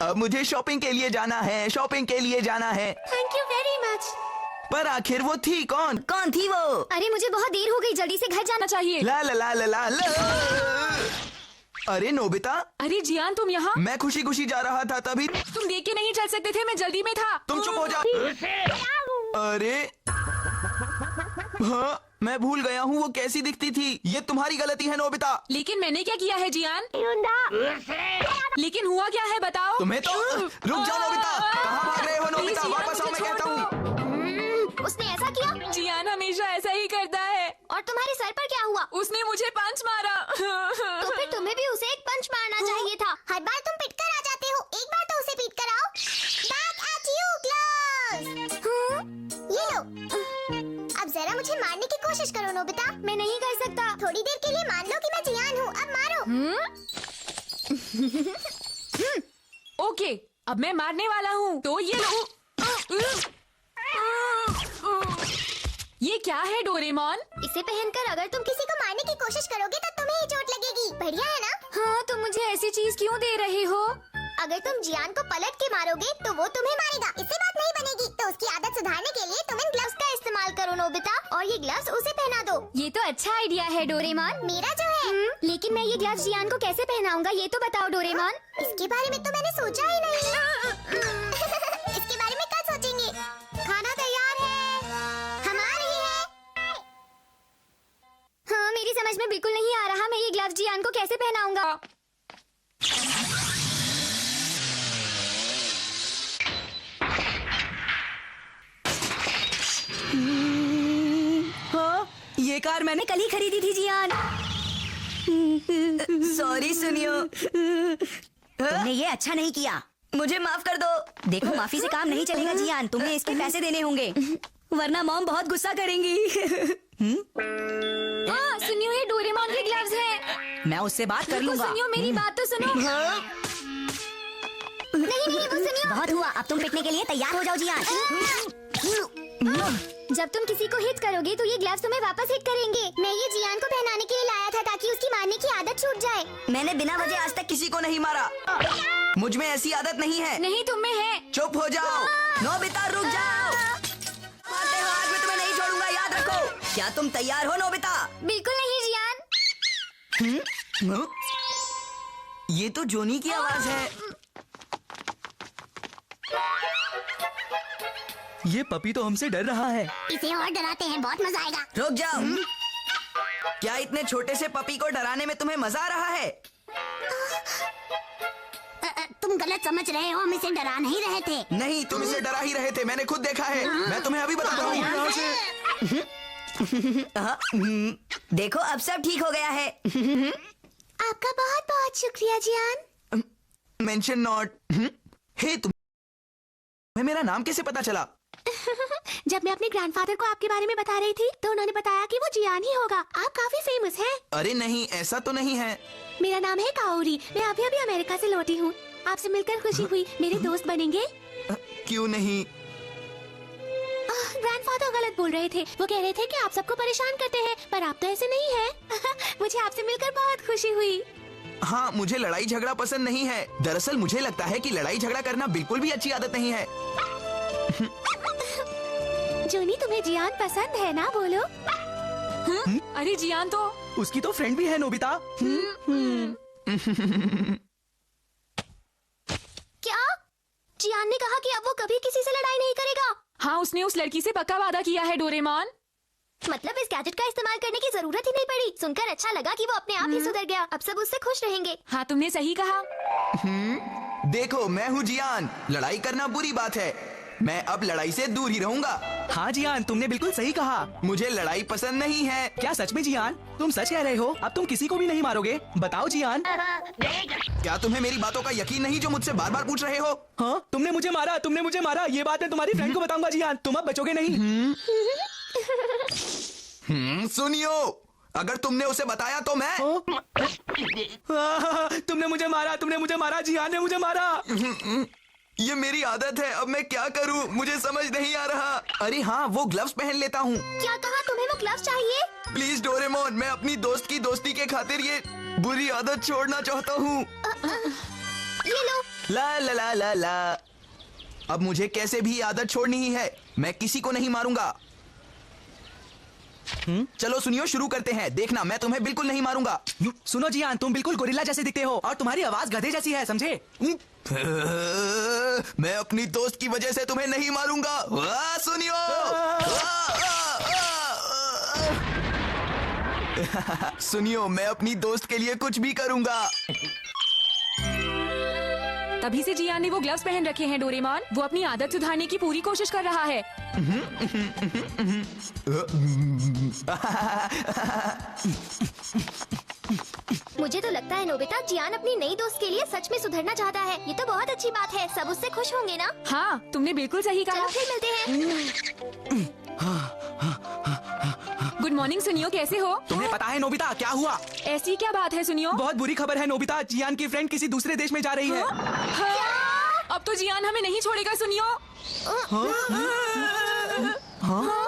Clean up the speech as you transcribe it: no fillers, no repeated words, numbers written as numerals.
अब मुझे शॉपिंग के लिए जाना है, शॉपिंग के लिए जाना है। Thank you very much. पर आखिर वो थी कौन? कौन थी वो? अरे मुझे बहुत देर हो गई, जल्दी से घर जाना चाहिए। ला ला ला ला ला ला। अरे नोबिता, अरे जियान तुम यहाँ? मैं खुशी खुशी जा रहा था, तभी तुम देख के नहीं चल सकते थे, मैं जल्दी में था। तुम चुप हो जा। अरे हाँ, मैं भूल गया हूँ वो कैसी दिखती थी। ये तुम्हारी गलती है नोबिता। लेकिन मैंने क्या किया है जियान? लेकिन हुआ क्या है बताओ? तुम्हें तो रुक जाओ नोबिता, कहाँ भाग रहे हो नोबिता? प्लीज, वापस आओ, मुझे मैं कहता छोड़ हूँ। उसने ऐसा किया? जियान हमेशा ऐसा ही करता है। और तुम्हारे सर पर क्या हुआ? उसने मुझे पंच मारा। तो फिर तुम्हें भी उसे एक पंच मारना चाहिए था। हर बार तुम पिट कर आ जाते हो, एक बार तो उसे पीट कर आओ। Back at you, Klaus। ये लो, अब जरा मुझे मारने की कोशिश करो नोबिता। मैं नहीं कर सकता। थोड़ी देर के लिए मान लो कि मैं जियान हूँ, अब मारो। ओके, अब मैं मारने वाला हूँ। तो ये लो। ये क्या है डोरेमोन? इसे पहनकर अगर तुम किसी को मारने की कोशिश करोगे तो तुम्हें ही चोट लगेगी। बढ़िया है ना? हाँ, तुम मुझे ऐसी चीज क्यों दे रहे हो? अगर तुम जियान को पलट के मारोगे तो वो तुम्हें मारेगा। इससे बात नहीं बनेगी। तो उसकी आदत सुधारने के लिए तुम इन ग्लव्स का इस्तेमाल करो नोबिता, और ये ग्लव्स उसे पहना दो। ये तो अच्छा आइडिया है डोरेमोन। मेरा जो है। लेकिन मैं ये ग्लव्स जियान को कैसे पहनाऊंगा, ये तो बताओ डोरेमोन। इसके बारे में तो मैंने सोचा ही नहीं। इसके बारे में कल सोचेंगे। खाना तैयार है, हम आ रहे हैं। हाँ, मेरी समझ में बिल्कुल नहीं आ रहा मैं ये ग्लव्स जियान को कैसे पहनाऊंगा। हाँ, ये कार मैंने कल ही खरीदी थी जियान। सॉरी सुनियो, तुमने ये अच्छा नहीं किया, मुझे माफ कर दो। देखो, माफी से काम नहीं चलेगा जियान, तुम्हें इसके पैसे देने होंगे, वरना मॉम बहुत गुस्सा करेंगी। हाँ, सुनियो, ये डोरेमोन के ग्लव्स हैं। मैं उससे बात कर लूंगा। सुनियो, मेरी बात तो सुनो। नहीं, वो सुनियो। बहुत हुआ, अब तुम पिटने के लिए तैयार हो जाओ जियान। जब तुम किसी को हिट करोगे तो ये ग्लव्स तुम्हें वापस हिट करेंगे। मैं ये जियान को पहनाने के लिए लाया था ताकि उसकी मारने की आदत छूट जाए। मैंने बिना वजह आज तक किसी को नहीं मारा। मुझ में ऐसी आदत नहीं है। नहीं, तुम में है। चुप हो जाओ। नोबिता रुक जाओ, मारते हो आज मैं तुम्हें नहीं छोड़ूंगा, याद रखो। क्या तुम तैयार हो नोबिता? बिल्कुल नहीं जियान। ये तो जोनी की आवाज है। ये पपी तो हमसे डर रहा है। इसे और डराते हैं, बहुत मजा आएगा। रुक जाओ। क्या इतने छोटे से पपी को डराने में तुम्हें मजा आ रहा है? तुम गलत समझ रहे हो, हम इसे डरा नहीं रहे थे। नहीं, तुम इसे डरा ही रहे थे, मैंने खुद देखा है। मैं तुम्हें अभी बताता हूँ। देखो, अब सब ठीक हो गया है। आपका बहुत बहुत शुक्रिया जियान। Mention not. हे, तुम्हें मेरा नाम कैसे पता चला? जब मैं अपने ग्रैंडफादर को आपके बारे में बता रही थी तो उन्होंने बताया कि वो जियान ही होगा। आप काफी फेमस हैं। अरे नहीं, ऐसा तो नहीं है। मेरा नाम है काओरी, मैं अभी अभी अमेरिका से लौटी हूँ। आपसे मिलकर खुशी हुई। मेरे दोस्त बनेंगे? क्यों नहीं? ग्रैंडफादर गलत बोल रहे थे। वो कह रहे थे कि आप सबको परेशान करते हैं, पर आप तो ऐसे नहीं हैं। मुझे आपसे मिलकर बहुत खुशी हुई। हाँ, मुझे लड़ाई झगड़ा पसंद नहीं है। दरअसल मुझे लगता है कि लड़ाई झगड़ा करना बिल्कुल भी अच्छी आदत नहीं है। जोनी, तुम्हें जियान पसंद है ना? बोलो। अरे जियान तो उसकी तो फ्रेंड भी है नोबिता। क्या? जियान ने कहा कि अब वो कभी किसी से लड़ाई नहीं करेगा। हाँ, उसने उस लड़की से पक्का वादा किया है डोरेमोन। मतलब इस गैजेट का इस्तेमाल करने की जरूरत ही नहीं पड़ी। सुनकर अच्छा लगा कि वो अपने आप ही सुधर गया। अब सब उससे खुश रहेंगे। हाँ, तुमने सही कहा। देखो, मैं हूँ जियान। लड़ाई करना बुरी बात है। मैं अब लड़ाई से दूर ही रहूंगा। हाँ जियान, तुमने बिल्कुल सही कहा। मुझे लड़ाई पसंद नहीं है। क्या सच में जियान? तुम सच कह रहे हो? अब तुम किसी को भी नहीं मारोगे? बताओ जियान। क्या तुम्हें मेरी बातों का यकीन नहीं जो मुझसे बार बार पूछ रहे हो? हाँ, तुमने मुझे मारा, तुमने मुझे मारा। ये बात मैं तुम्हारी फ्रेंड को बताऊंगा जियान। तुम अब बचोगे नहीं। सुनियो, अगर तुमने उसे बताया तो मैं तुमने मुझे मारा, तुमने मुझे मारा, जियान ने मुझे मारा। ये मेरी आदत है। अब मैं क्या करूं? मुझे समझ नहीं आ रहा। अरे हाँ, वो ग्लव्स पहन लेता हूँ। क्या कहा? तुम्हें वो ग्लव्स चाहिए? प्लीज डोरेमोन, मैं अपनी दोस्त की दोस्ती के खातिर ये बुरी आदत छोड़ना चाहता हूँ। ये लो। ला ला ला ला ला। अब मुझे कैसे भी आदत छोड़नी ही है। मैं किसी को नहीं मारूंगा। चलो सुनियो, शुरू करते हैं। देखना, मैं तुम्हें बिल्कुल नहीं मारूंगा। सुनो जियान, तुम बिल्कुल गोरिल्ला जैसे दिखते हो और तुम्हारी आवाज गधे जैसी है, समझे? मैं अपनी दोस्त की वजह से तुम्हें नहीं मारूंगा। सुनियो। सुनियो, मैं अपनी दोस्त के लिए कुछ भी करूंगा। तभी से जियान ने वो ग्लव्स पहन रखे हैं डोरेमोन। वो अपनी आदत सुधारने की पूरी कोशिश कर रहा है। मुझे तो लगता है नोबिता, जियान अपनी नई दोस्त के लिए सच में सुधरना चाहता है। ये तो बहुत अच्छी बात है। सब उससे खुश होंगे ना? हाँ, तुमने बिल्कुल सही कहा। चलो फिर मिलते हैं। गुड मॉर्निंग सुनियो, कैसे हो? तुम्हें पता है नोबिता क्या हुआ? ऐसी क्या बात है सुनियो? बहुत बुरी खबर है नोबिता, जियान की फ्रेंड किसी दूसरे देश में जा रही है। हाँ? अब तो जियान हमें नहीं छोड़ेगा सुनियो। हाँ?